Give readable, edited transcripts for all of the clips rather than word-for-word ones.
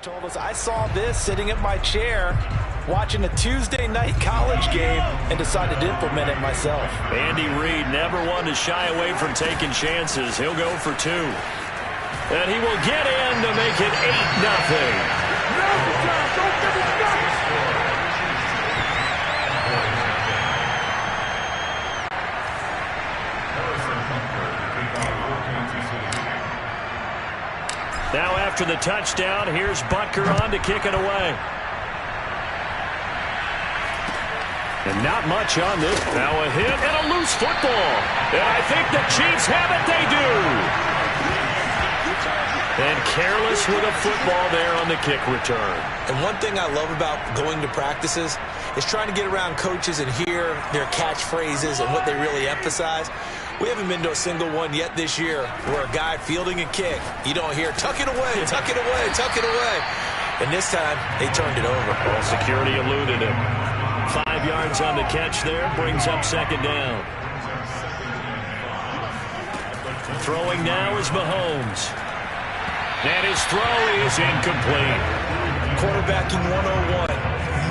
Told us I saw this sitting in my chair watching a Tuesday night college game and decided to implement it myself. Andy Reid never one to shy away from taking chances. He'll go for two. And he will get in to make it 8-0. Now after the touchdown, here's Butker on to kick it away. And not much on this. Now a hit and a loose football. And I think the Chiefs have it. They do. And careless with a football there on the kick return. And one thing I love about going to practices is trying to get around coaches and hear their catchphrases and what they really emphasize. We haven't been to a single one yet this year where a guy fielding a kick, you don't hear, tuck it away, tuck it away, tuck it away. And this time, they turned it over. Well, security eluded him. 5 yards on the catch there, brings up second down. Throwing now is Mahomes. And his throw is incomplete. Quarterbacking 101.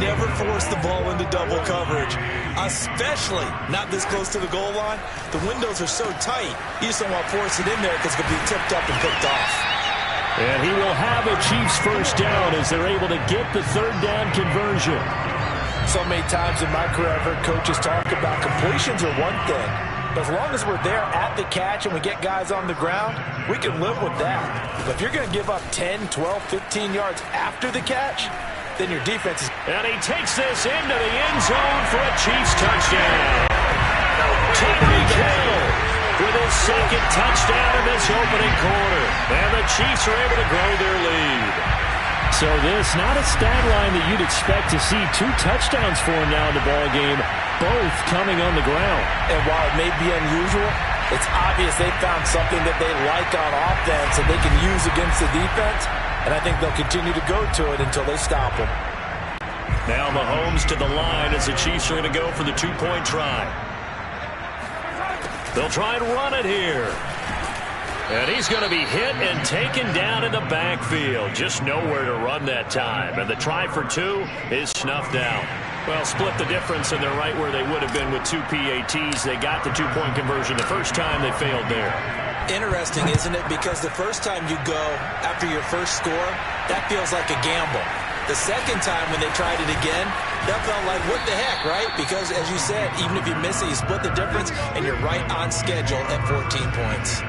Never force the ball into double coverage, especially not this close to the goal line. The windows are so tight, you just don't want to force it in there because it could be tipped up and picked off. And he will have a Chiefs first down as they're able to get the third down conversion. So many times in my career I've heard coaches talk about completions are one thing, but as long as we're there at the catch and we get guys on the ground, we can live with that. But if you're going to give up 10, 12, 15 yards after the catch, then your defense is... And he takes this into the end zone for a Chiefs touchdown. Tyreek with his second touchdown in this opening quarter. And the Chiefs are able to grow their lead. So this, not a stat line that you'd expect to see. 2 touchdowns for him now in the ball game, both coming on the ground. And while it may be unusual, it's obvious they found something that they like on offense and they can use against the defense. And I think they'll continue to go to it until they stop him. Now Mahomes to the line as the Chiefs are going to go for the 2-point try. They'll try and run it here. And he's going to be hit and taken down in the backfield. Just nowhere to run that time. And the try for 2 is snuffed out. Well, split the difference, and they're right where they would have been with 2 PATs. They got the 2-point conversion the first time. They failed there. Interesting, isn't it? Because the first time you go after your first score, that feels like a gamble. The second time when they tried it again, that felt like, what the heck, right? Because, as you said, even if you miss it, you split the difference, and you're right on schedule at 14 points.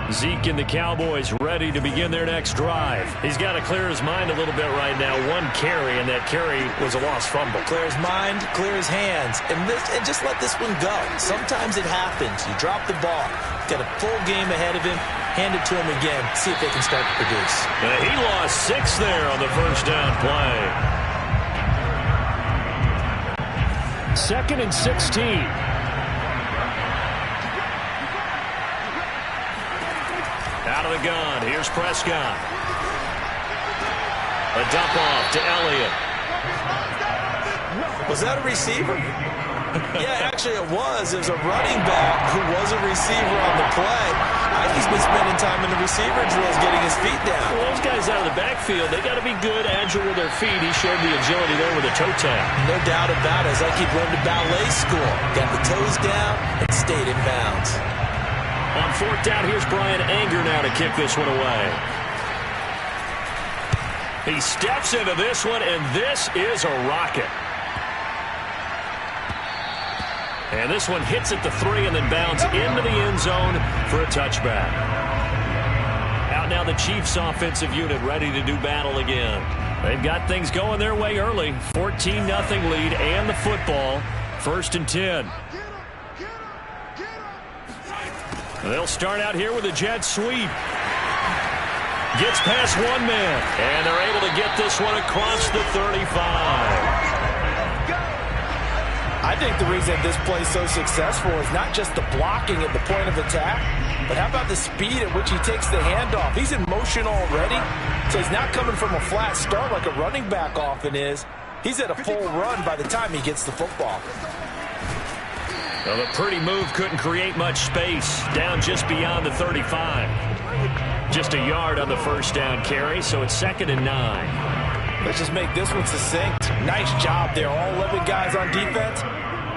Zeke and the Cowboys ready to begin their next drive. He's got to clear his mind a little bit right now. 1 carry, and that carry was a lost fumble. Clear his mind, clear his hands, and just let this one go. Sometimes it happens. You drop the ball. Got a full game ahead of him. Hand it to him again. See if they can start to produce. He lost 6 there on the first down play. 2nd and 16. Out of the gun, here's Prescott. A dump off to Elliott. Was that a receiver? Yeah, actually it was. It was a running back who was a receiver on the play. I think he's been spending time in the receiver drills getting his feet down. Well, those guys out of the backfield, they got to be good, agile with their feet. He showed the agility there with a toe tap. No doubt about it. It's like he'd run to ballet school. Got the toes down and stayed in bounds. On 4th down, here's Brian Anger now to kick this one away. He steps into this one, and this is a rocket. And this one hits at the 3 and then bounds into the end zone for a touchback. Out now the Chiefs offensive unit ready to do battle again. They've got things going their way early. 14-0 lead and the football. 1st and 10. They'll start out here with a jet sweep. Gets past 1 man. And they're able to get this one across the 35. I think the reason this play is so successful is not just the blocking at the point of attack, but how about the speed at which he takes the handoff? He's in motion already, so he's not coming from a flat start like a running back often is. He's at a full run by the time he gets the football. Well, the pretty move couldn't create much space, down just beyond the 35. Just a yard on the first down carry, so it's 2nd and 9. Let's just make this one succinct. Nice job there. All 11 guys on defense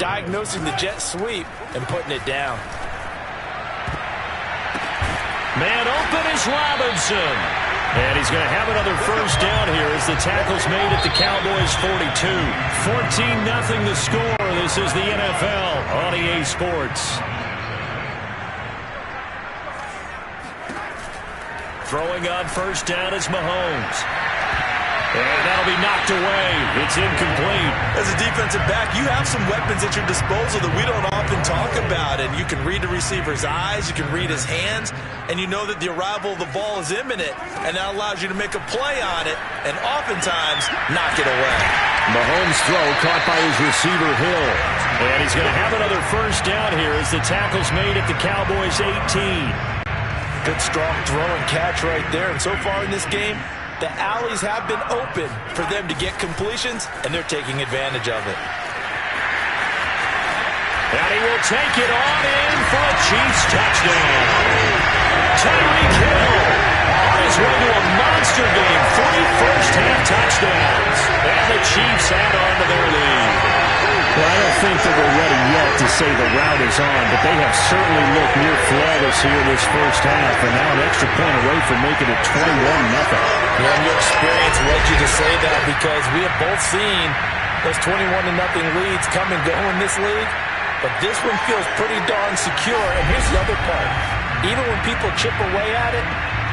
diagnosing the jet sweep and putting it down. Man open is Robinson. And he's going to have another first down here as the tackle's made at the Cowboys' 42. 14-0 the score. This is the NFL on EA Sports. Throwing on first down is Mahomes. And that'll be knocked away. It's incomplete. As a defensive back, you have some weapons at your disposal that we don't often talk about. And you can read the receiver's eyes, you can read his hands, and you know that the arrival of the ball is imminent. And that allows you to make a play on it and oftentimes knock it away. Mahomes' throw caught by his receiver, Hill. And he's going to have another first down here as the tackle's made at the Cowboys' 18. Good strong throw and catch right there. And so far in this game, the alleys have been open for them to get completions, and they're taking advantage of it. And he will take it on in for a Chiefs touchdown. Tyreek Hill on his way to a monster game. 3 first-half touchdowns. And the Chiefs add on to their lead. Well, I don't think that we're ready yet to say the route is on, but they have certainly looked near flawless here this first half, and now an extra point away from making it 21-0. Yeah, your experience led you to say that because we have both seen those 21-0 leads come and go in this league, but this one feels pretty darn secure. And here's the other part. Even when people chip away at it,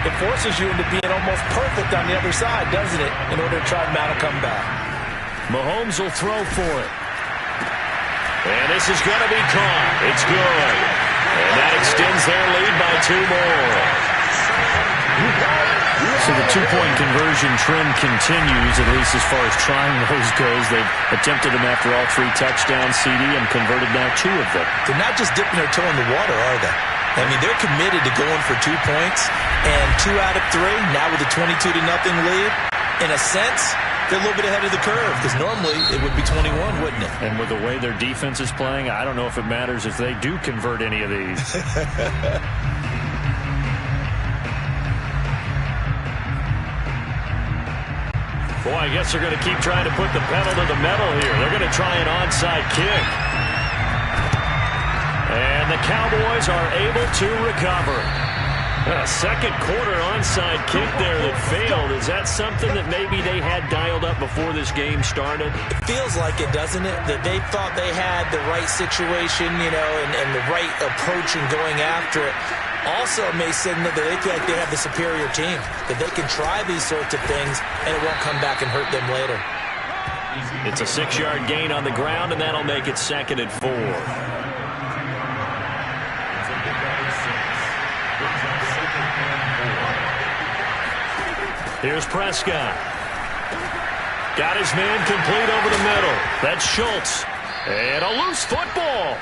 it forces you into being almost perfect on the other side, doesn't it, in order to try and mount a comeback. Mahomes will throw for it. And this is going to be caught. It's good. And that extends their lead by 2 more. So the 2-point conversion trend continues, at least as far as trying those goes. They've attempted them after all 3 touchdowns, CD, and converted now 2 of them. They're not just dipping their toe in the water, are they? I mean, they're committed to going for 2 points, and 2 out of 3, now with a 22-0 lead. In a sense, they're a little bit ahead of the curve, because normally it would be 21, wouldn't it? And with the way their defense is playing, I don't know if it matters if they do convert any of these. Boy, I guess they're going to keep trying to put the pedal to the metal here. They're going to try an onside kick. And the Cowboys are able to recover. A second quarter onside kick there that failed. Is that something that maybe they had dialed up before this game started? It feels like it, doesn't it? That they thought they had the right situation, you know, and the right approach in going after it. Also may signal that they feel like they have the superior team, that they can try these sorts of things and it won't come back and hurt them later. It's a 6-yard gain on the ground, and that'll make it 2nd and 4. Here's Prescott. Got his man complete over the middle. That's Schultz. And a loose football.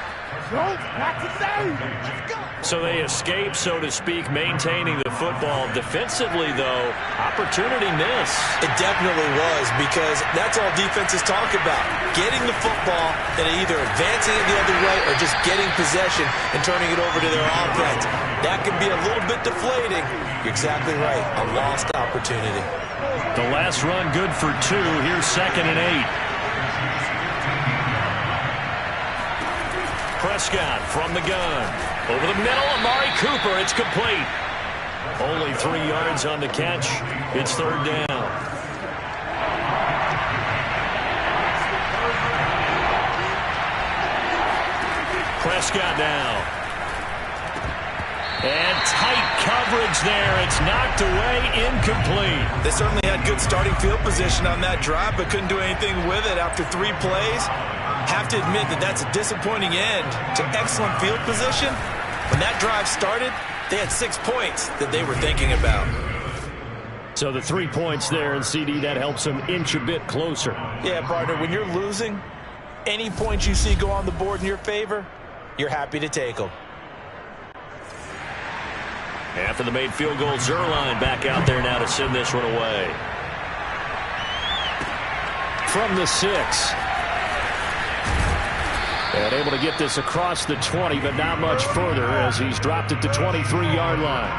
So they escape, so to speak, maintaining the football. Defensively, though, opportunity miss. It definitely was, because that's all defenses talk about. Getting the football and either advancing it the other way or just getting possession and turning it over to their offense. That can be a little bit deflating. You're exactly right. A lost opportunity. The last run good for 2. Here's 2nd and 8. Prescott from the gun. Over the middle, Amari Cooper. It's complete. Only 3 yards on the catch. It's 3rd down. Prescott now. And tight coverage there. It's knocked away, incomplete. They certainly had good starting field position on that drive, but couldn't do anything with it after 3 plays. Have to admit that that's a disappointing end to excellent field position. When that drive started, they had 6 points that they were thinking about. So the 3 points there, and CD, that helps them inch a bit closer. Yeah, partner, when you're losing, any points you see go on the board in your favor, you're happy to take them. After the made field goal, Zerline back out there now to send this one away. From the 6. And able to get this across the 20, but not much further as he's dropped at the 23-yard line.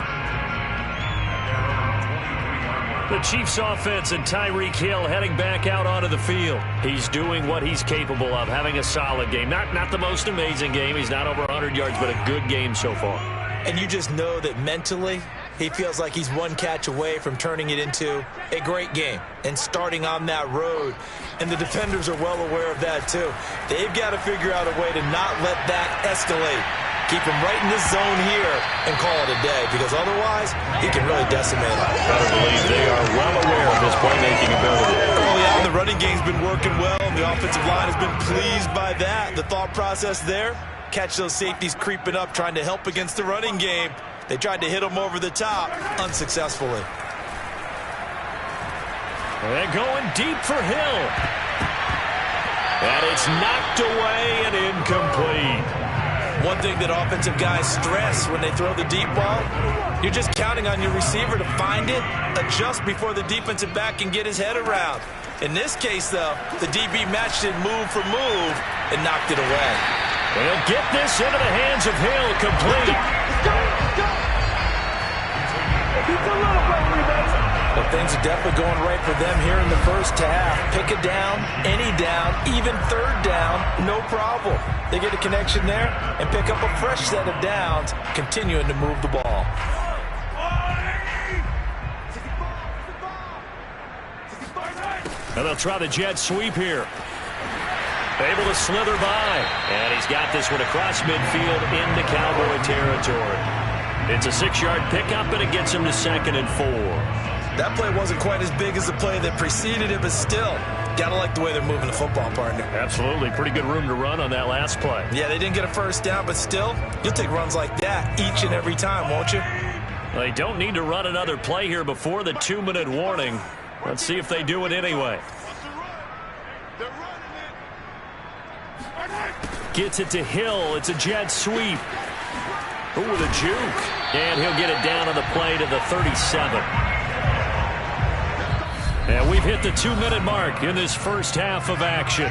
The Chiefs offense and Tyreek Hill heading back out onto the field. He's doing what he's capable of, having a solid game. Not the most amazing game. He's not over 100 yards, but a good game so far. And you just know that mentally he feels like he's one catch away from turning it into a great game and starting on that road. And the defenders are well aware of that too. They've got to figure out a way to not let that escalate. Keep him right in this zone here and call it a day, because otherwise he can really decimate him. Better believe they are well aware of his playmaking ability. Early on, the running game's been working well, and the offensive line has been pleased by that. The thought process there, catch those safeties creeping up, trying to help against the running game. They tried to hit him over the top, unsuccessfully. They're going deep for Hill. And it's knocked away and incomplete. One thing that offensive guys stress when they throw the deep ball, you're just counting on your receiver to find it, adjust before the defensive back can get his head around. In this case, though, the DB matched it move for move and knocked it away. They'll get this into the hands of Hill, complete. But things are definitely going right for them here in the first half. Pick a down, any down, even third down, no problem. They get a connection there and pick up a fresh set of downs, continuing to move the ball. And they'll try the jet sweep here. Able to slither by. And he's got this one across midfield into Cowboy territory. It's a 6-yard pickup, and it gets him to 2nd and 4. That play wasn't quite as big as the play that preceded it, but still, gotta like the way they're moving the football, partner. Absolutely. Pretty good room to run on that last play. Yeah, they didn't get a first down, but still, you'll take runs like that each and every time, won't you? They don't need to run another play here before the 2-minute warning. Let's see if they do it anyway. Gets it to Hill. It's a jet sweep. Ooh, with a juke. And he'll get it down on the play to the 37. And we've hit the 2-minute mark in this first half of action.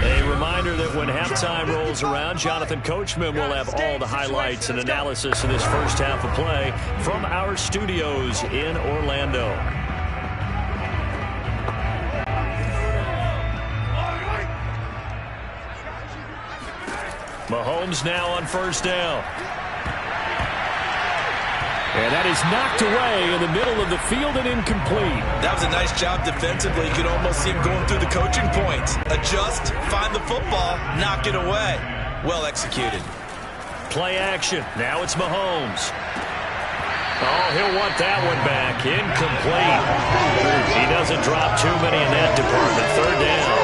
A reminder that when halftime rolls around, Jonathan Coachman will have all the highlights and analysis of this first half of play from our studios in Orlando. Mahomes now on first down. And that is knocked away in the middle of the field and incomplete. That was a nice job defensively. You could almost see him going through the coaching points. Adjust, find the football, knock it away. Well executed. Play action. Now it's Mahomes. Oh, he'll want that one back. Incomplete. He doesn't drop too many in that department. Third down.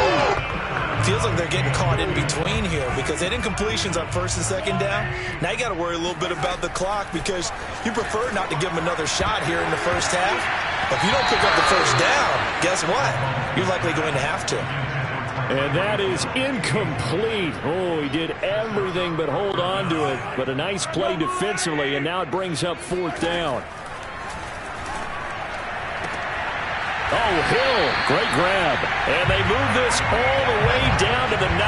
Feels like they're getting caught in between here because they did incompletions on first and second down. Now you got to worry a little bit about the clock because you prefer not to give them another shot here in the first half. If you don't pick up the first down, guess what? You're likely going to have to. And that is incomplete. Oh, he did everything but hold on to it. But a nice play defensively, and now it brings up 4th down. Oh, Hill, great grab. And they move this all the way down to the 9.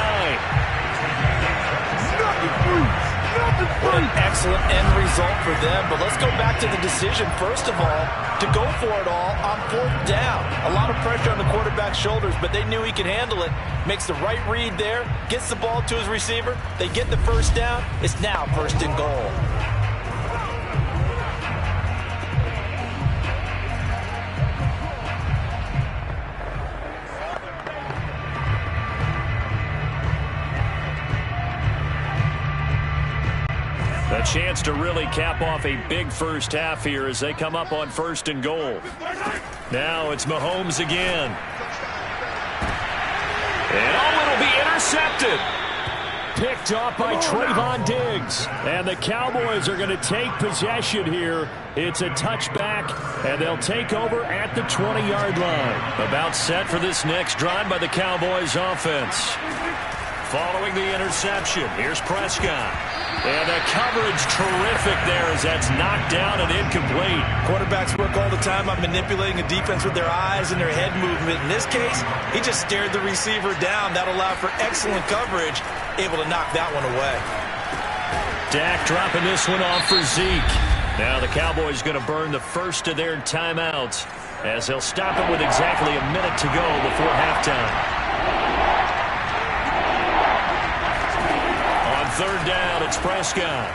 What an excellent end result for them. But let's go back to the decision, first of all, to go for it all on 4th down. A lot of pressure on the quarterback's shoulders, but they knew he could handle it. Makes the right read there, gets the ball to his receiver. They get the first down. It's now 1st and goal. A chance to really cap off a big first half here as they come up on 1st and goal. Now it's Mahomes again. And oh, it'll be intercepted. Picked off by Trayvon Diggs. And the Cowboys are going to take possession here. It's a touchback, and they'll take over at the 20-yard line. About set for this next drive by the Cowboys offense. Following the interception, here's Prescott. And the coverage terrific there as that's knocked down and incomplete. Quarterbacks work all the time on manipulating a defense with their eyes and their head movement. In this case, he just stared the receiver down. That allowed for excellent coverage, able to knock that one away. Dak dropping this one off for Zeke. Now the Cowboys going to burn the first of their timeouts as they'll stop it with exactly a minute to go before halftime. On third down, it's Prescott.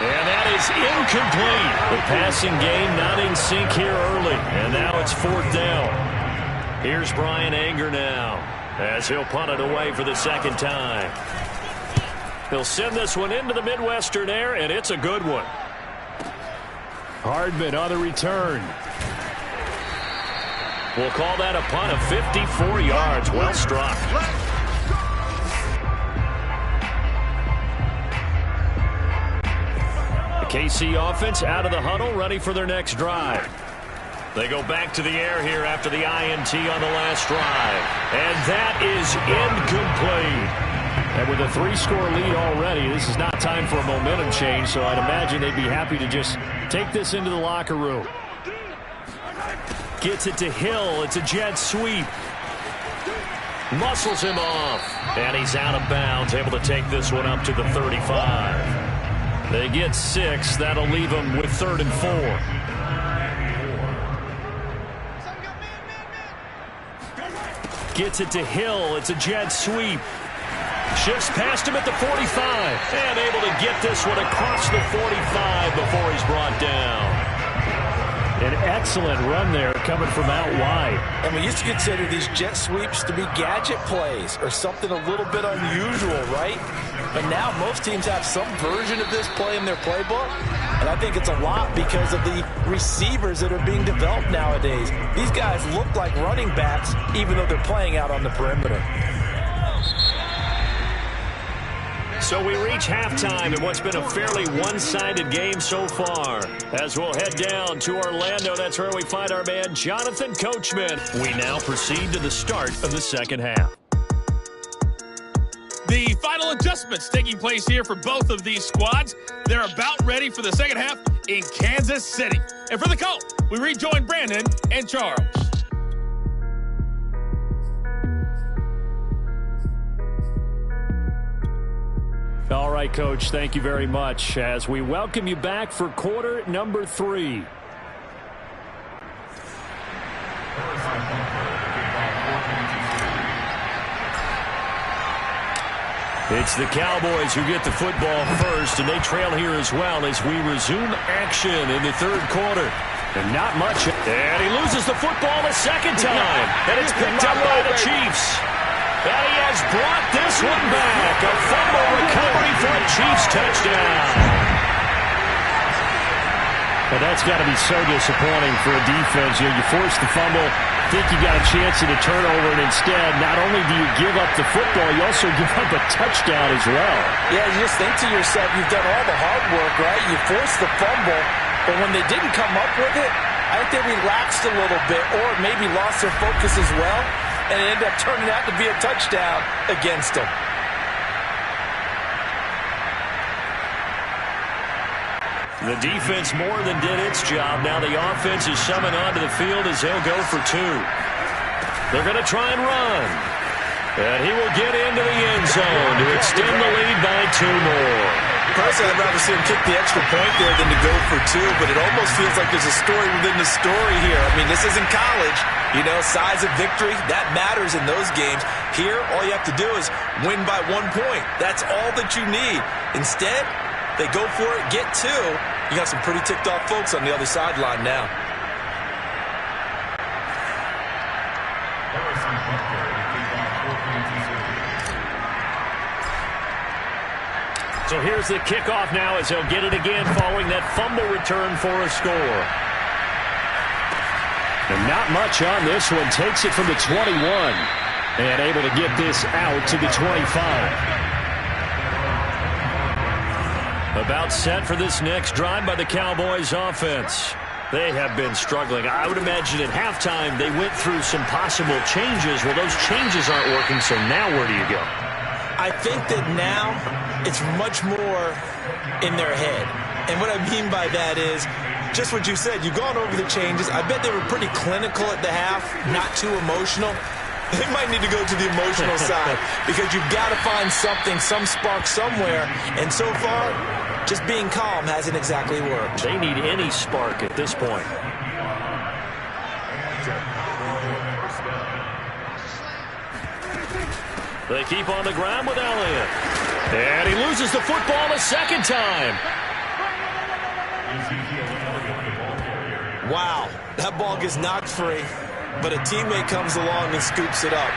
And that is incomplete. The passing game not in sync here early. And now it's fourth down. Here's Brian Anger now as he'll punt it away for the second time. He'll send this one into the Midwestern air, and it's a good one. Hardman on the return. We'll call that a punt of 54 yards. Well struck. The KC offense out of the huddle, ready for their next drive. They go back to the air here after the INT on the last drive. And that is incomplete. And with a 3-score lead already, this is not time for a momentum change, so I'd imagine they'd be happy to just take this into the locker room. Gets it to Hill. It's a jet sweep. Muscles him off. And he's out of bounds, able to take this one up to the 35. They get 6. That'll leave them with 3rd and 4. Gets it to Hill. It's a jet sweep. Shifts past him at the 45. And able to get this one across the 45 before he's brought down. An excellent run there coming from out wide. And we used to consider these jet sweeps to be gadget plays or something a little bit unusual, right? But now most teams have some version of this play in their playbook. And I think it's a lot because of the receivers that are being developed nowadays. These guys look like running backs even though they're playing out on the perimeter. So we reach halftime in what's been a fairly one-sided game so far. As we'll head down to Orlando, that's where we find our man Jonathan Coachman. We now proceed to the start of the second half. The final adjustments taking place here for both of these squads. They're about ready for the second half in Kansas City. And for the call, we rejoin Brandon and Charles. All right, Coach, thank you very much as we welcome you back for quarter number 3. It's the Cowboys who get the football first, and they trail here as well as we resume action in the third quarter. And not much. And he loses the football a second time. And it's picked up by the Chiefs. And he has brought this one back. A fumble recovery for a Chiefs touchdown. Well, that's got to be so disappointing for a defense. You force the fumble, think you got a chance at a turnover, and instead, not only do you give up the football, you also give up a touchdown as well. Yeah, you just think to yourself, you've done all the hard work, right? You forced the fumble, but when they didn't come up with it, I think they relaxed a little bit or maybe lost their focus as well, and it ended up turning out to be a touchdown against them. The defense more than did its job. Now the offense is summoned onto the field as they'll go for 2. They're going to try and run. And he will get into the end zone to extend the lead by 2 more. Personally, I'd rather see him kick the extra point there than to go for 2, but it almost feels like there's a story within the story here. I mean, this isn't college. You know, size of victory, that matters in those games. Here, all you have to do is win by 1 point. That's all that you need. Instead, they go for it, get 2. You got some pretty ticked off folks on the other sideline now. So here's the kickoff now as they'll get it again following that fumble return for a score. And not much on this one. Takes it from the 21 and able to get this out to the 25. About set for this next drive by the Cowboys offense. They have been struggling. I would imagine at halftime they went through some possible changes. Well, those changes aren't working, so now where do you go? I think that now it's much more in their head. And what I mean by that is just what you said. You've gone over the changes. I bet they were pretty clinical at the half, not too emotional. They might need to go to the emotional side because you've got to find something, some spark somewhere. And so far, Just being calm hasn't exactly worked. They need any spark at this point. They keep on the ground with Elliott. And he loses the football a second time. Wow, that ball gets knocked free, but a teammate comes along and scoops it up.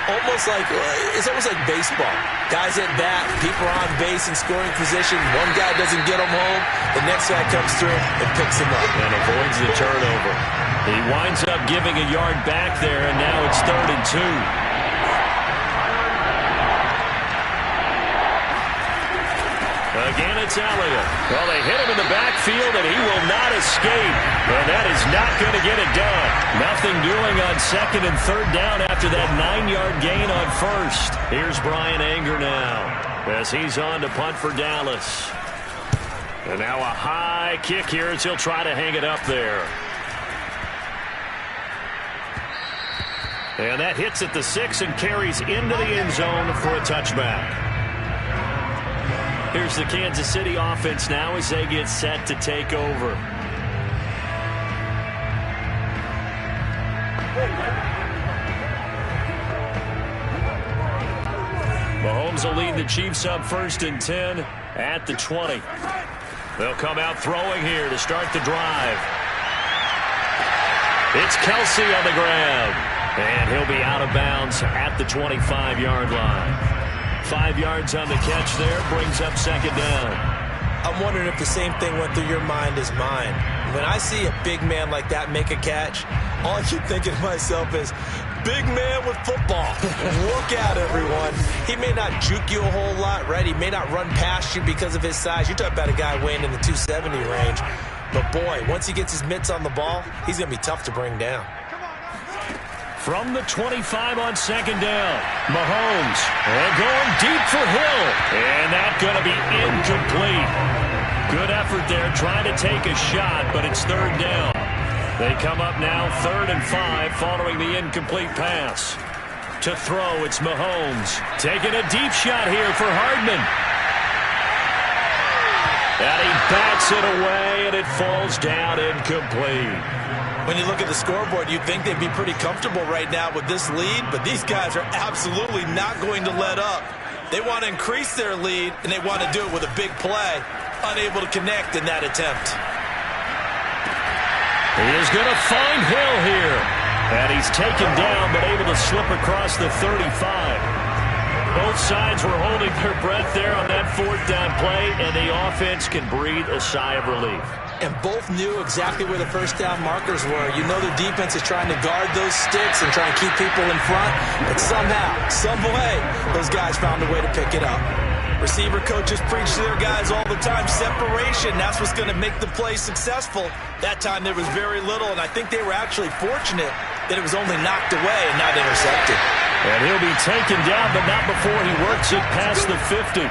It's almost like baseball. Guys at bat, people are on base in scoring position. One guy doesn't get him home. The next guy comes through and picks him up. And avoids the turnover. He winds up giving a yard back there, and now it's 3rd and 2. Again, it's Elliott. Well, they hit him in the backfield, and he will not escape. And that is not going to get it done. Nothing doing on 2nd and 3rd down after that 9-yard gain on 1st. Here's Brian Anger now as he's on to punt for Dallas. And now a high kick here as he'll try to hang it up there. And that hits at the 6 and carries into the end zone for a touchback. Here's the Kansas City offense now as they get set to take over. Mahomes will lead the Chiefs up 1st and 10 at the 20. They'll come out throwing here to start the drive. It's Kelsey on the ground. And he'll be out of bounds at the 25-yard line. 5 yards on the catch there, brings up 2nd down. I'm wondering if the same thing went through your mind as mine. When I see a big man like that make a catch, all I keep thinking to myself is, big man with football. Look out, everyone. He may not juke you a whole lot, right? He may not run past you because of his size. You're talking about a guy weighing in the 270 range. But, boy, once he gets his mitts on the ball, he's going to be tough to bring down. From the 25 on 2nd down, Mahomes, and going deep for Hill. And that's going to be incomplete. Good effort there trying to take a shot, but it's 3rd down. They come up now 3rd and 5 following the incomplete pass. To throw, it's Mahomes. Taking a deep shot here for Hardman. And he bats it away, and it falls down incomplete. When you look at the scoreboard, you'd think they'd be pretty comfortable right now with this lead, but these guys are absolutely not going to let up. They want to increase their lead, and they want to do it with a big play. Unable to connect in that attempt. He is going to find Hill here. And he's taken down, but able to slip across the 35. Both sides were holding their breath there on that 4th down play, and the offense can breathe a sigh of relief. And both knew exactly where the 1st down markers were. You know their defense is trying to guard those sticks and try and keep people in front. But somehow, some way, those guys found a way to pick it up. Receiver coaches preach to their guys all the time. Separation, that's what's going to make the play successful. That time there was very little, and I think they were actually fortunate that it was only knocked away and not intercepted. And he'll be taken down, but not before he works it past the 50.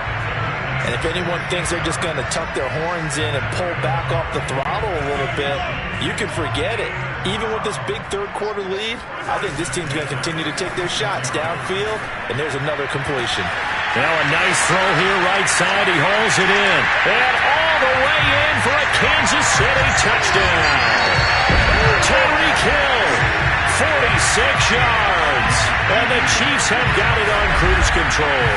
And if anyone thinks they're just going to tuck their horns in and pull back off the throttle a little bit, you can forget it. Even with this big 3rd quarter lead, I think this team's going to continue to take their shots downfield, and there's another completion. Now a nice throw here right side. He hauls it in. And all the way in for a Kansas City touchdown. Tyreek Hill, 46 yards. And the Chiefs have got it on cruise control.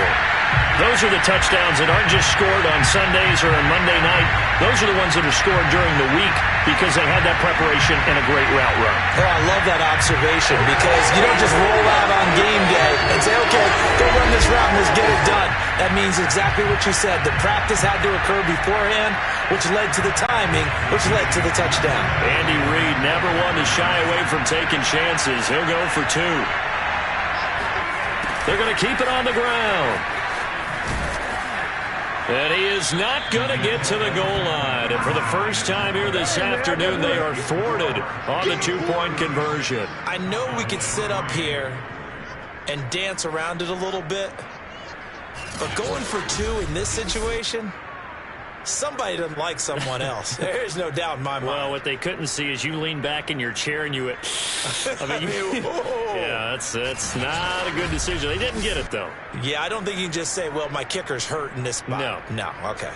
Those are the touchdowns that aren't just scored on Sundays or on Monday night. Those are the ones that are scored during the week because they had that preparation and a great route run. Oh, I love that observation because you don't just roll out on game day and say, okay, go run this route and let's get it done. That means exactly what you said. The practice had to occur beforehand, which led to the timing, which led to the touchdown. Andy Reid never one to shy away from taking chances. He'll go for 2. They're going to keep it on the ground. And he is not going to get to the goal line. And for the first time here this afternoon, they are thwarted on the 2-point conversion. I know we could sit up here and dance around it a little bit, but going for 2 in this situation, somebody doesn't like someone else. There's no doubt in my mind. Well, what they couldn't see is you lean back in your chair and you went, yeah, that's not a good decision. They didn't get it, though. Yeah, I don't think you can just say, well, my kicker's hurt in this spot. No. Okay.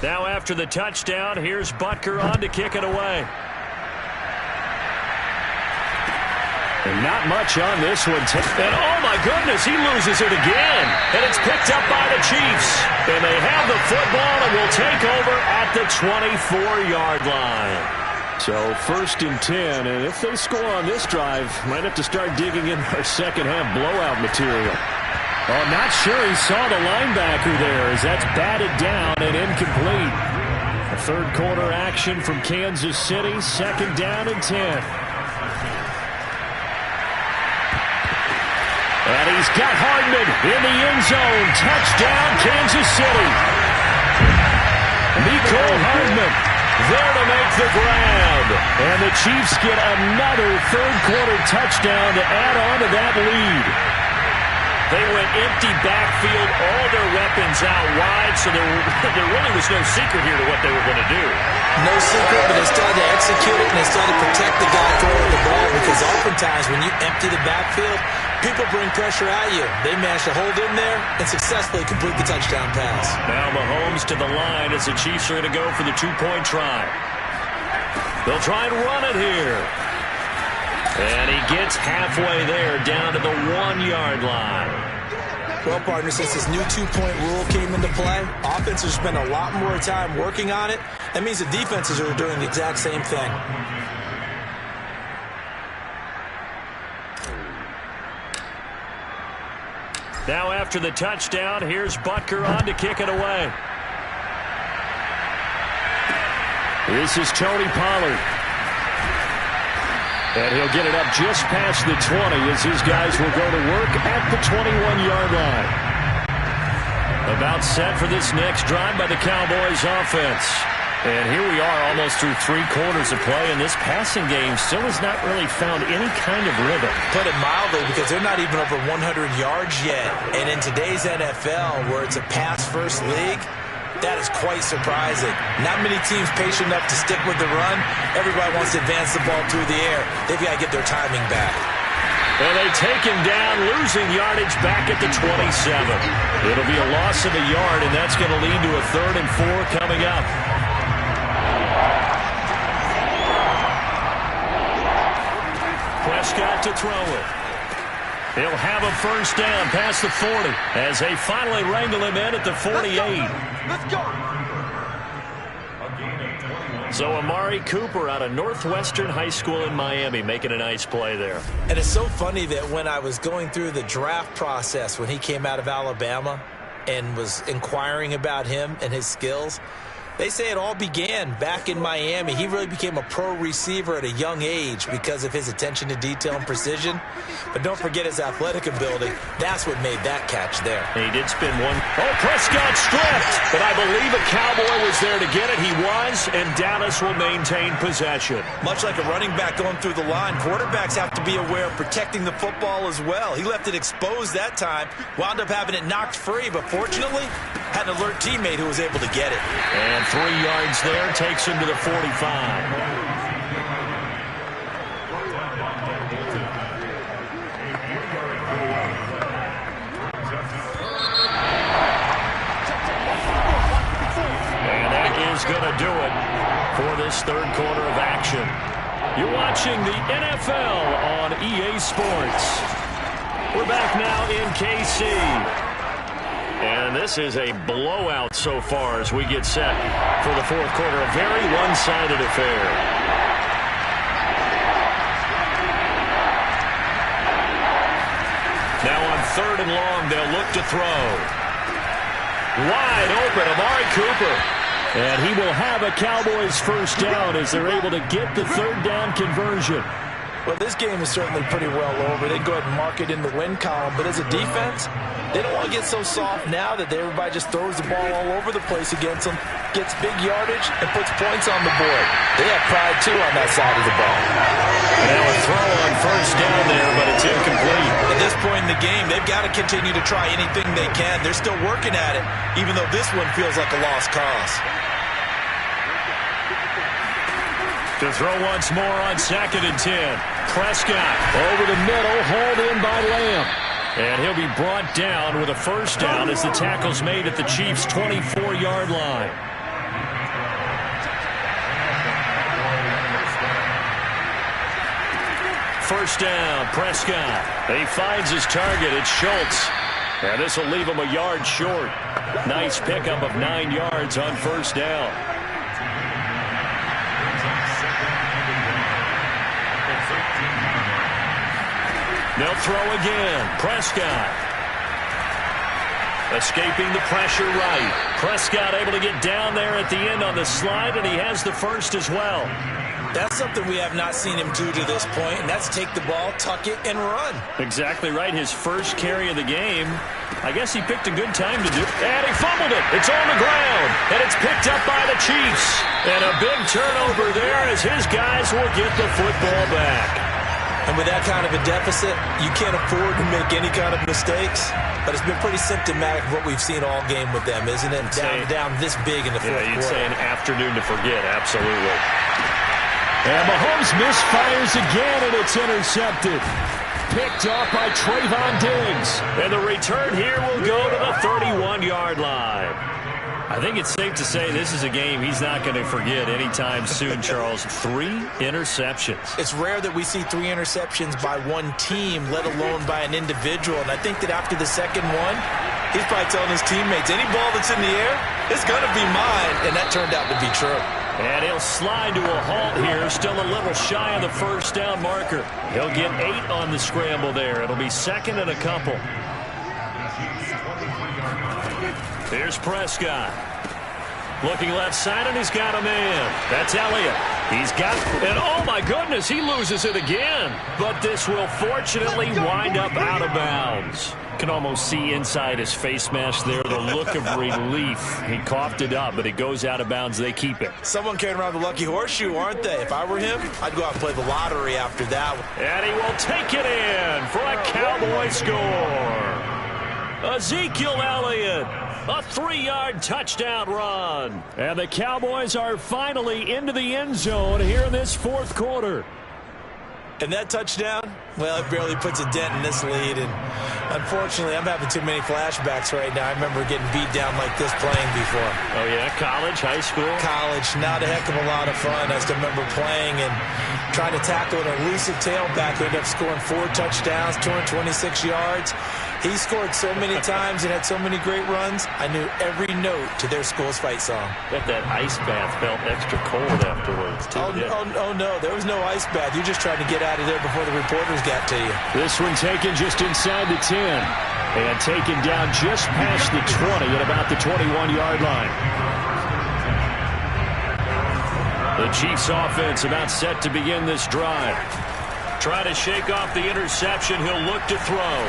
Now after the touchdown, here's Butker on to kick it away. And not much on this one. And oh my goodness, he loses it again. And it's picked up by the Chiefs. And they have the football and will take over at the 24-yard line. So 1st and 10, and if they score on this drive, might have to start digging in our second-half blowout material. Oh, not sure he saw the linebacker there as that's batted down and incomplete. A third-quarter action from Kansas City, 2nd down and 10. And he's got Hardman in the end zone. Touchdown, Kansas City. Mecole Hardman there to make the grab. And the Chiefs get another third-quarter touchdown to add on to that lead. They went empty backfield, all their weapons out wide, so there really was no secret here to what they were going to do. No secret, but they started to execute it, and they started to protect the guy throwing the ball, because oftentimes when you empty the backfield, people bring pressure at you. They managed to hold in there and successfully complete the touchdown pass. Now Mahomes to the line as the Chiefs are going to go for the two-point try. They'll try and run it here. And he gets halfway there, down to the 1-yard line. Well, partner, since this new two-point rule came into play, offenses spend a lot more time working on it. That means the defenses are doing the exact same thing. Now after the touchdown, here's Butker on to kick it away. This is Tony Pollard. And he'll get it up just past the 20 as his guys will go to work at the 21-yard line. About set for this next drive by the Cowboys offense. And here we are almost through 3 quarters of play, and this passing game still has not really found any kind of rhythm. Put it mildly, because they're not even over 100 yards yet. And in today's NFL, where it's a pass-first league, that is quite surprising. Not many teams patient enough to stick with the run. Everybody wants to advance the ball through the air. They've got to get their timing back. And they take him down, losing yardage back at the 27. It'll be a loss of a yard, and that's going to lead to a 3rd and 4 coming up. Prescott to throw it. He'll have a first down past the 40 as they finally wrangle him in at the 48. Let's go. So Amari Cooper out of Northwestern High School in Miami making a nice play there. And it's so funny that when I was going through the draft process when he came out of Alabama and was inquiring about him and his skills, they say it all began back in Miami. He really became a pro receiver at a young age because of his attention to detail and precision. But don't forget his athletic ability. That's what made that catch there. And he did spin one. Oh, Prescott stripped. But I believe a Cowboy was there to get it. He was, and Dallas will maintain possession. Much like a running back going through the line, quarterbacks have to be aware of protecting the football as well. He left it exposed that time, wound up having it knocked free, but fortunately had an alert teammate who was able to get it. And 3 yards there takes him to the 45. And that is going to do it for this 3rd quarter of action. You're watching the NFL on EA Sports. We're back now in KC. And this is a blowout so far as we get set for the 4th quarter. A very one-sided affair. Now on 3rd and long, they'll look to throw. Wide open, Amari Cooper. And he will have a Cowboys first down as they're able to get the 3rd down conversion. Well, this game is certainly pretty well over. They go ahead and mark it in the win column. But as a defense, they don't want to get so soft now that everybody just throws the ball all over the place against them, gets big yardage, and puts points on the board. They have pride, too, on that side of the ball. Now a throw on first down there, but it's incomplete. At this point in the game, they've got to continue to try anything they can. They're still working at it, even though this one feels like a lost cause. To throw once more on 2nd and 10. Prescott over the middle, hauled in by Lamb. And he'll be brought down with a first down as the tackle's made at the Chiefs' 24-yard line. First down, Prescott. He finds his target. It's Schultz. And this will leave him a yard short. Nice pickup of 9 yards on first down. They'll throw again. Prescott. Escaping the pressure right. Prescott able to get down there at the end on the slide, and he has the first as well. That's something we have not seen him do to this point, and that's take the ball, tuck it, and run. Exactly right. His first carry of the game. I guess he picked a good time to do it. And he fumbled it. It's on the ground, and it's picked up by the Chiefs. And a big turnover there as his guys will get the football back. And with that kind of a deficit, you can't afford to make any kind of mistakes. But it's been pretty symptomatic of what we've seen all game with them, isn't it? Down this big in the fourth quarter. You'd say an afternoon to forget. Absolutely. And Mahomes misfires again, and it's intercepted. Picked off by Trayvon Diggs. And the return here will go to the 31-yard line. I think it's safe to say this is a game he's not going to forget anytime soon, Charles. 3 interceptions. It's rare that we see 3 interceptions by one team, let alone by an individual. And I think that after the second one, he's probably telling his teammates, any ball that's in the air, it's going to be mine. And that turned out to be true. And he'll slide to a halt here, still a little shy of the first down marker. He'll get 8 on the scramble there. It'll be second and a couple. Here's Prescott. Looking left side, and he's got a man. That's Elliott. He's got, and oh my goodness, he loses it again. But this will fortunately wind up out of bounds. Can almost see inside his face mask there, the look of relief. He coughed it up, but it goes out of bounds. They keep it. Someone carrying around the lucky horseshoe, aren't they? If I were him, I'd go out and play the lottery after that one. And he will take it in for a Cowboy score. Ezekiel Elliott. A 3-yard touchdown run. And the Cowboys are finally into the end zone here in this fourth quarter. And that touchdown, well, it barely puts a dent in this lead. And unfortunately, I'm having too many flashbacks right now. I remember getting beat down like this playing before. Oh, yeah? College, high school? College. Not a heck of a lot of fun. I still remember playing and trying to tackle an elusive tailback who ended up scoring 4 touchdowns, 226 yards. He scored so many times and had so many great runs, I knew every note to their school's fight song. Bet that ice bath felt extra cold afterwards, too. Oh, no, there was no ice bath. You just tried to get out of there before the reporters got to you. This one taken just inside the 10 and taken down just past the 20 at about the 21-yard line. The Chiefs offense about set to begin this drive. Try to shake off the interception. He'll look to throw.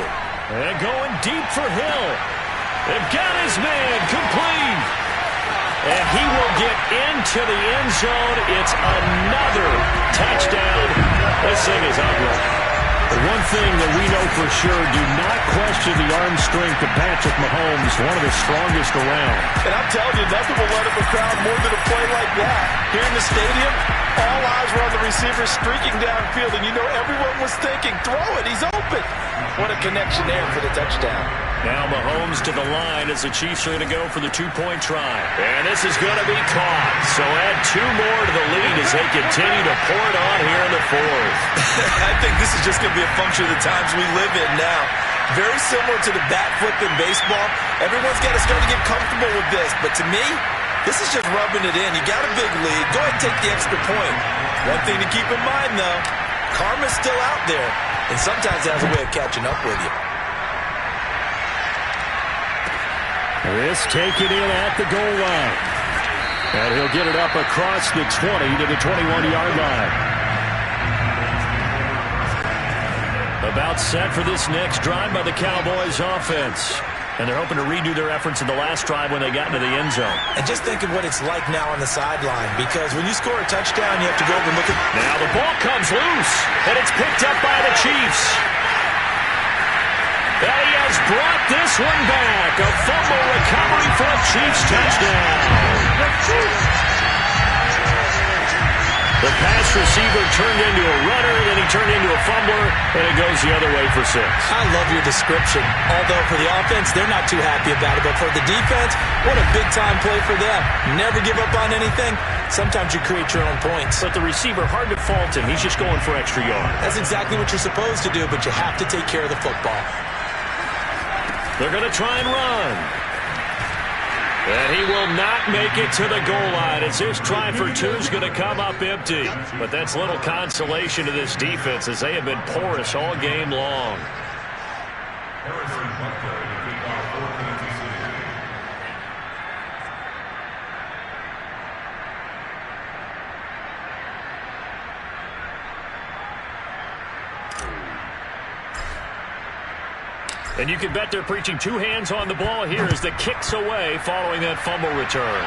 And going deep for Hill. They've got his man complete. And he will get into the end zone. It's another touchdown. This thing is ugly. One thing that we know for sure, do not question the arm strength of Patrick Mahomes, one of the strongest around. And I'm telling you, nothing will let up a crowd more than a play like that. Here in the stadium, all eyes were on the receiver streaking downfield, and you know everyone was thinking, throw it, he's open. What a connection there for the touchdown. Now Mahomes to the line as the Chiefs are going to go for the 2-point try. And this is going to be caught. So add 2 more to the lead as they continue to pour it on here in the fourth. I think this is just going to be a function of the times we live in now. Very similar to the bat flip in baseball. Everyone's got to start to get comfortable with this. But to me, this is just rubbing it in. You got a big lead. Go ahead and take the extra point. One thing to keep in mind, though, karma's still out there. And sometimes it has a way of catching up with you. This taken in at the goal line. And he'll get it up across the 20 to the 21-yard line. About set for this next drive by the Cowboys offense. And they're hoping to redo their efforts in the last drive when they got into the end zone. And just think of what it's like now on the sideline. Because when you score a touchdown, you have to go over and look at... Now the ball comes loose. And it's picked up by the Chiefs. And he has brought this one back. A fumble recovery for a Chiefs touchdown. The pass this receiver turned into a runner, then he turned into a fumbler, and it goes the other way for 6. I love your description. Although for the offense, they're not too happy about it. But for the defense, what a big-time play for them. Never give up on anything. Sometimes you create your own points. But the receiver, hard to fault him. He's just going for extra yards. That's exactly what you're supposed to do, but you have to take care of the football. They're going to try and run. And he will not make it to the goal line as this try for 2 is going to come up empty. But that's little consolation to this defense as they have been porous all game long. And you can bet they're preaching 2 hands on the ball here as the kick's away following that fumble return.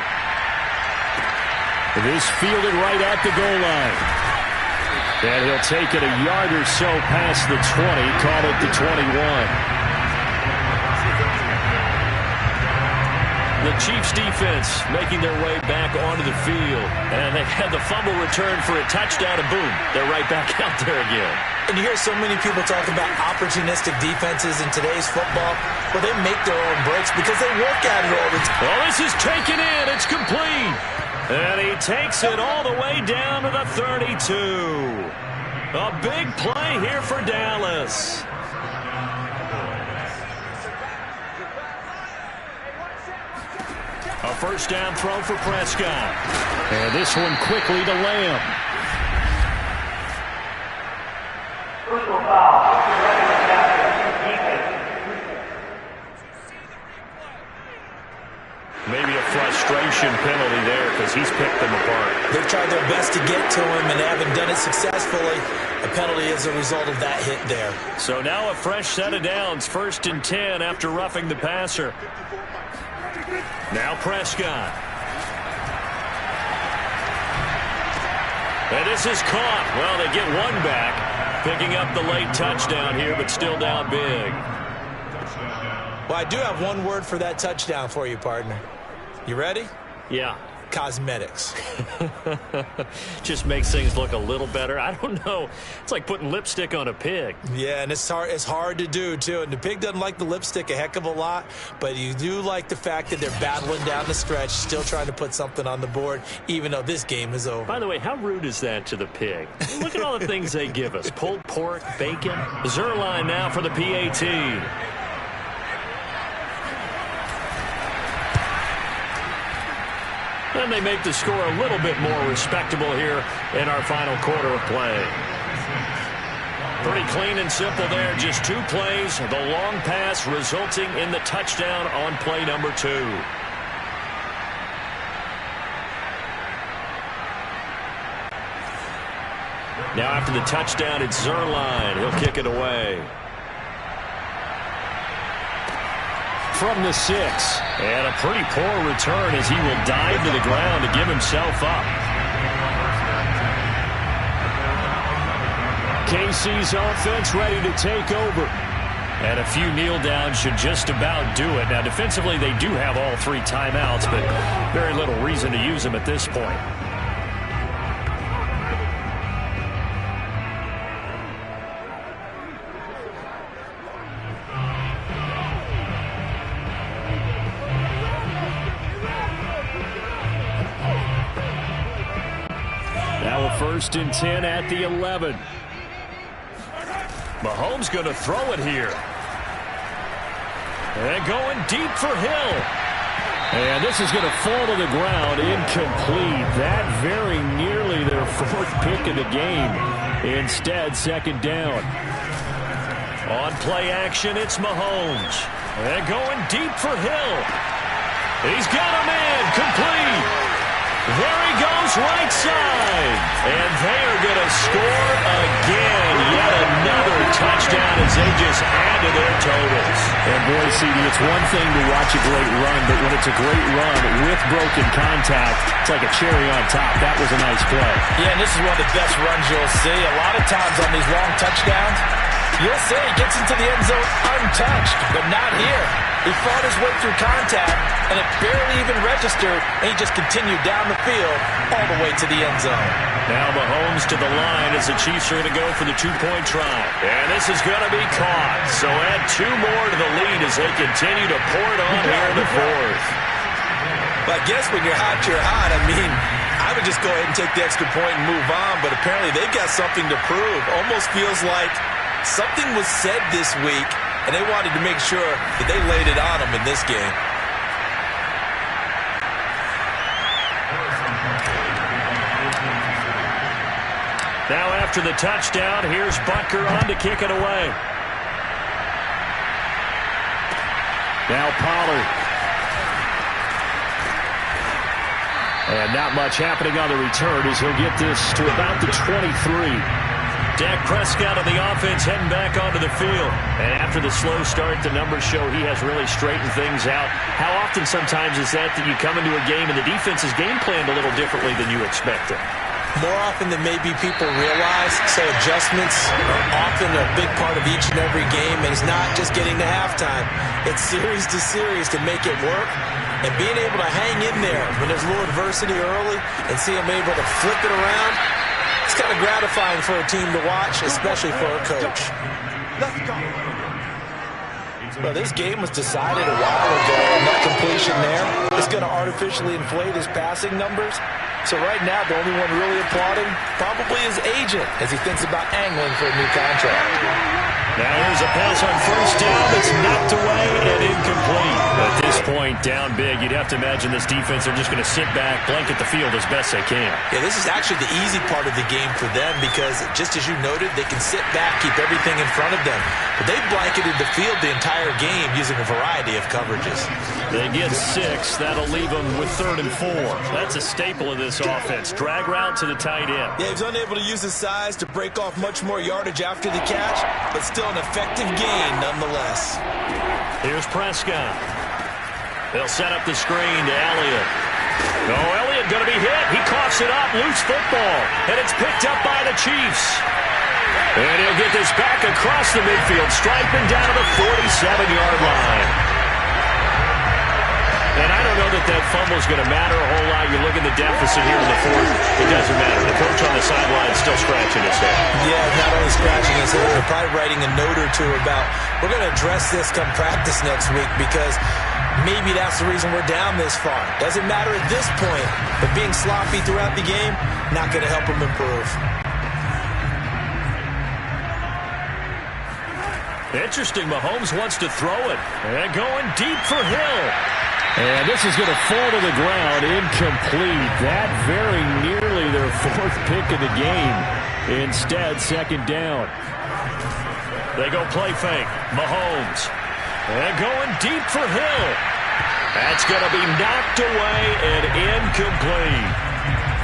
This fielded right at the goal line. And he'll take it a yard or so past the 20, call it the 21. The Chiefs defense making their way back onto the field. And they had the fumble return for a touchdown, and boom, they're right back out there again. And you hear so many people talk about opportunistic defenses in today's football. Well, they make their own breaks because they work at it all the time. Well, this is taken in. It's complete. And he takes it all the way down to the 32. A big play here for Dallas. A first down throw for Prescott. And this one quickly to Lamb. Maybe a frustration penalty there because he's picked them apart. They've tried their best to get to him and haven't done it successfully. A penalty as a result of that hit there. So now a fresh set of downs. 1st and 10 after roughing the passer. Now Prescott. And this is caught. Well, they get one back. Picking up the late touchdown here, but still down big. Well, I do have one word for that touchdown for you, partner. You ready? Yeah. Cosmetics. Just makes things look a little better. I don't know. It's like putting lipstick on a pig. Yeah, and it's hard to do, too. And the pig doesn't like the lipstick a heck of a lot, but you do like the fact that they're battling down the stretch, still trying to put something on the board, even though this game is over. By the way, how rude is that to the pig? Look at all the things they give us. Pulled pork, bacon. Zerline now for the PAT. And they make the score a little bit more respectable here in our final quarter of play. Pretty clean and simple there. Just 2 plays. The long pass resulting in the touchdown on play number 2. Now after the touchdown, it's Zerline. He'll kick it away. From the 6. And a pretty poor return as he will dive to the ground to give himself up. KC's offense ready to take over. And a few kneel downs should just about do it. Now, defensively, they do have all 3 timeouts, but very little reason to use them at this point. Now a 1st and 10 at the 11. Mahomes going to throw it here. And going deep for Hill. And this is going to fall to the ground, incomplete. That very nearly their 4th pick of the game. Instead, 2nd down. On play action, it's Mahomes. And going deep for Hill. He's got a man, complete. There he goes, right side. And they are going to score again. Yet another touchdown as they just add to their totals. And boy, CD, it's one thing to watch a great run, but when it's a great run with broken contact, it's like a cherry on top. That was a nice play. Yeah, and this is one of the best runs you'll see. A lot of times on these long touchdowns, You'll say he gets into the end zone untouched, but not here. He fought his way through contact, and it barely even registered, and he just continued down the field all the way to the end zone. Now Mahomes to the line as the Chiefs are going to go for the two-point try. And this is going to be caught. So add 2 more to the lead as they continue to pour it on here in the fourth. But I guess when you're hot, you're hot. I mean, I would just go ahead and take the extra point and move on, but apparently they've got something to prove. Almost feels like something was said this week, and they wanted to make sure that they laid it on them in this game. Now after the touchdown, here's Butker on to kick it away. Now Pollard. And not much happening on the return as he'll get this to about the 23. Dak Prescott on the offense heading back onto the field. And after the slow start, the numbers show he has really straightened things out. How often sometimes is that you come into a game and the defense is game planned a little differently than you expected? More often than maybe people realize, so adjustments are often a big part of each and every game, and it's not just getting to halftime. It's series to series to make it work, and being able to hang in there when there's a little adversity early and see them able to flip it around, it's kind of gratifying for a team to watch, especially for a coach. Let's go. Well, this game was decided a while ago, and that completion there is going to artificially inflate his passing numbers. So right now, the only one really applauding probably his agent as he thinks about angling for a new contract. Now here's a pass on first down that's knocked away and incomplete. At this point, down big, you'd have to imagine this defense are just going to sit back, blanket the field as best they can. Yeah, this is actually the easy part of the game for them because, just as you noted, they can sit back, keep everything in front of them. But they blanketed the field the entire game using a variety of coverages. They get 6. That'll leave them with 3rd and 4. That's a staple of this offense. Drag route to the tight end. Yeah, he's unable to use his size to break off much more yardage after the catch, but still an effective gain nonetheless. Here's Prescott. They'll set up the screen to Elliott. No, Elliott going to be hit. He coughs it up. Loose football. And it's picked up by the Chiefs. And he'll get this back across the midfield, striping down to the 47-yard line. And I don't know that that fumble is going to matter a whole lot. You look at the deficit here in the fourth. It doesn't matter. The coach on the sideline is still scratching his head. Yeah, not only scratching his head, but probably writing a note or two about, we're going to address this come practice next week because maybe that's the reason we're down this far. Doesn't matter at this point, but being sloppy throughout the game, not going to help him improve. Interesting. Mahomes wants to throw it. And going deep for Hill. And this is going to fall to the ground, incomplete. That very nearly their 4th pick of the game. Instead, 2nd down. They go play fake. Mahomes. And going deep for Hill. That's going to be knocked away and incomplete.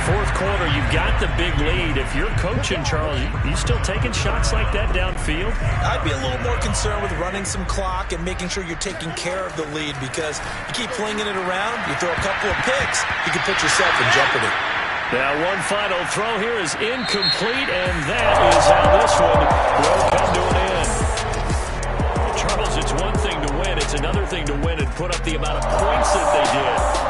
4th quarter, you've got the big lead. If you're coaching, Charles, you still taking shots like that downfield? I'd be a little more concerned with running some clock and making sure you're taking care of the lead because you keep flinging it around, you throw a couple of picks, you can put yourself in jeopardy. Now one final throw here is incomplete, and that is how this one will come to an end. Charles, it's one thing to win. It's another thing to win and put up the amount of points that they did.